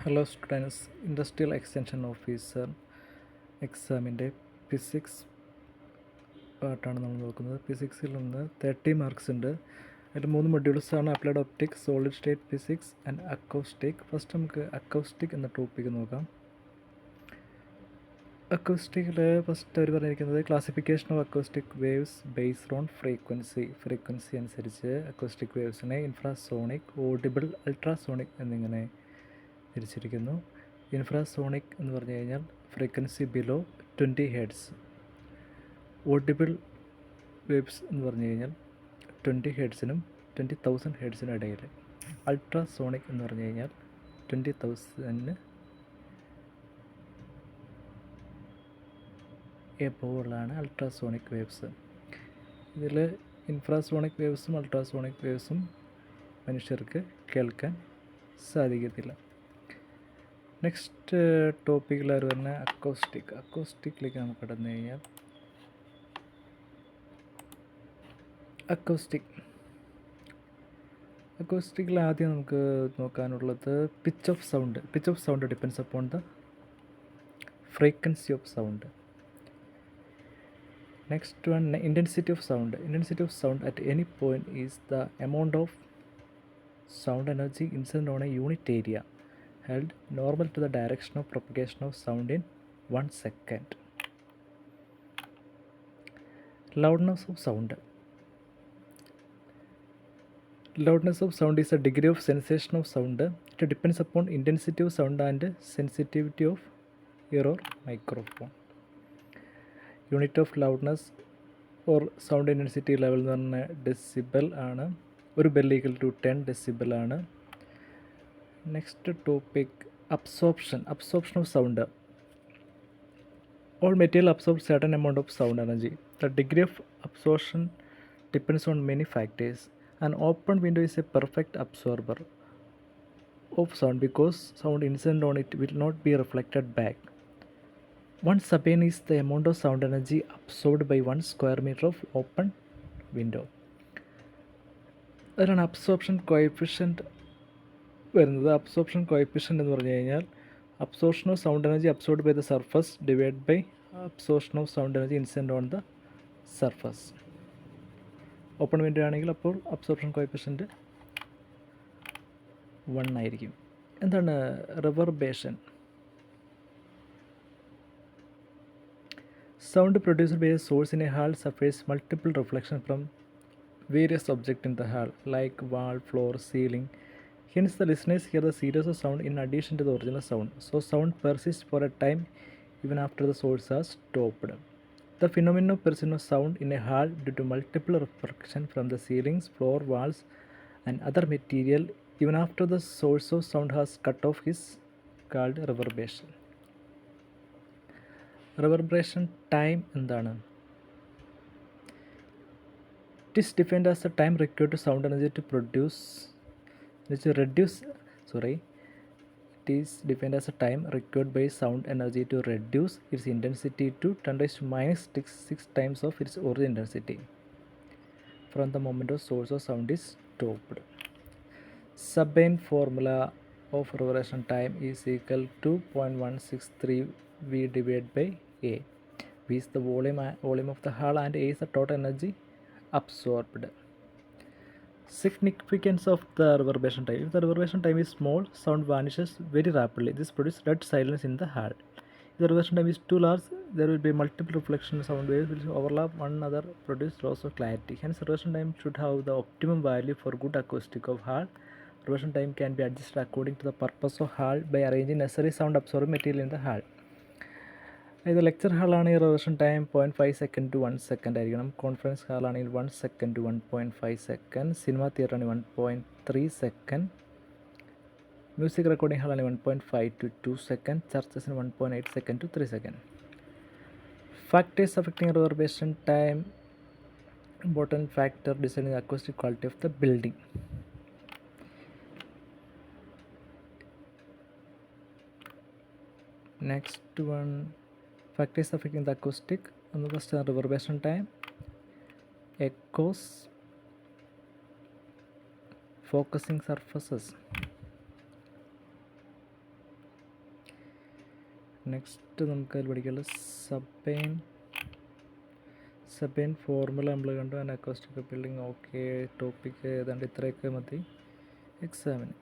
Hello students, industrial extension officer എക്സാമിൻ്റെ physics പാർട്ടാണ് നമ്മൾ നോക്കുന്നത്. ഫിസിക്സിൽ നിന്ന് 30 മാർക്സ് ഉണ്ട്. അതിൽ 3 മൊഡ്യൂൾസാണ്: applied optics, solid state physics and acoustic. First നമുക്ക് അക്കോസ്റ്റിക് എന്ന ടോപ്പിക്ക് നോക്കാം. അക്കോസ്റ്റിക്കിൽ ഫസ്റ്റ് അവർ പറഞ്ഞിരിക്കുന്നത് classification of acoustic waves based on frequency അനുസരിച്ച് അക്കോസ്റ്റിക് വേവ്സിനെ ഇൻഫ്രാസോണിക്, ഓഡിബിൾ, അൾട്രാസോണിക് എന്നിങ്ങനെ തിരിച്ചിരിക്കുന്നു. ഇൻഫ്രാസോണിക് എന്ന് പറഞ്ഞു കഴിഞ്ഞാൽ frequency below 20 hertz. Audible waves എന്ന് പറഞ്ഞു കഴിഞ്ഞാൽ 20 ഹെർട്സിനും 20,000 ഹെർട്സിനും ഇടയിൽ. അൾട്രാസോണിക് എന്ന് പറഞ്ഞു കഴിഞ്ഞാൽ 20,000 എബോവുള്ളതാണ് അൾട്രാസോണിക് വേവ്സ്. ഇതിൽ ഇൻഫ്രാസോണിക് വേവ്സും അൾട്രാസോണിക് വേവ്സും മനുഷ്യർക്ക് കേൾക്കാൻ സാധിക്കത്തില്ല. നെക്സ്റ്റ് ടോപ്പിക്കിൽ അവർ പറഞ്ഞ അക്കോസ്റ്റിക്കിലേക്ക് നമുക്ക് കടന്നു കഴിഞ്ഞാൽ അക്കോസ്റ്റിക്കിൽ ആദ്യം നമുക്ക് നോക്കാനുള്ളത് pitch of sound depends upon the frequency of sound. Next one, intensity of sound at any point is the amount of sound energy incident on a unit area held normal to the direction of propagation of sound in 1 second. Loudness of sound is a degree of sensation of sound. It depends upon intensity of sound and sensitivity of ear or microphone. Unit of loudness or sound intensity level എന്ന് പറഞ്ഞാൽ decibel ആണ്. ഒരു bell equal to 10 decibel ആണ്. Next topic, absorption of sound. All material absorbs certain amount of sound energy. The degree of absorption depends on many factors. An open window is a perfect absorber of sound because sound incident on it will not be reflected back. 1 subane is the amount of sound energy absorbed by 1 square meter of open window. അതിലാണ് absorption coefficient വരുന്നത്. Absorption coefficient എന്ന് പറഞ്ഞു കഴിഞ്ഞാൽ absorption of sound energy absorbed by the surface divide by absorption of sound energy incident on the surface. Open window ആണെങ്കിൽ അപ്പോൾ absorption coefficient 1 ആയിരിക്കും. എന്താണ് reverberation? Sound produced by a source in a hall suffers multiple reflections from various objects in the hall, like wall, floor, ceiling. Hence, the listeners hear the series of sound in addition to the original sound. So, sound persists for a time even after the source has stopped. The phenomenon of persistence of sound in a hall due to multiple reflections from the ceilings, floor, walls, and other material even after the source of sound has cut off is called reverberation. Reverberation time എന്താണ്? It is defined as the time required to sound energy to It is defined as a time required by sound energy to reduce its intensity to 10⁻⁶ times of its original intensity from the moment of source of sound is stopped. Sabine formula of reverberation time is equal to 0.163 V divided by A. V is the volume of the hall and A is the total energy absorbed. Significance of the reverberation time. If the reverberation time is small, sound vanishes very rapidly. This produces dead silence in the hall. If the reverberation time is too large, there will be multiple reflection sound waves which overlap one another, produce loss of clarity. Hence, reverberation time should have the optimum value for good acoustic of hall. Reverberation time can be adjusted according to the purpose of hall by arranging necessary sound absorbing material in the hall. ഇത് lecture ഹാളാണെങ്കിൽ reverberation time 0.5 second to 1 second ആയിരിക്കണം. Conference ഹാളാണെങ്കിൽ 1 second to 1.5 second. Cinema theatre ആണെങ്കിൽ 1.3 second. Music recording ഹാളാണെങ്കിൽ 1.5 ടു 2 second. ചർച്ചസിന് 1.8 second to 3 second. Factors affecting reverberation time. Important factor deciding the acoustic quality of the building. Next one, factors affecting the acoustic. On the first, reverberation time, echoes, focusing surfaces. Next നമുക്ക് അതിൽ പഠിക്കാനുള്ളത് Sabine formula നമ്മൾ കണ്ടു. And acoustic building okay. Topic ഏതാണ്ട് ഇത്രയൊക്കെ മതി എക്സാമിന്.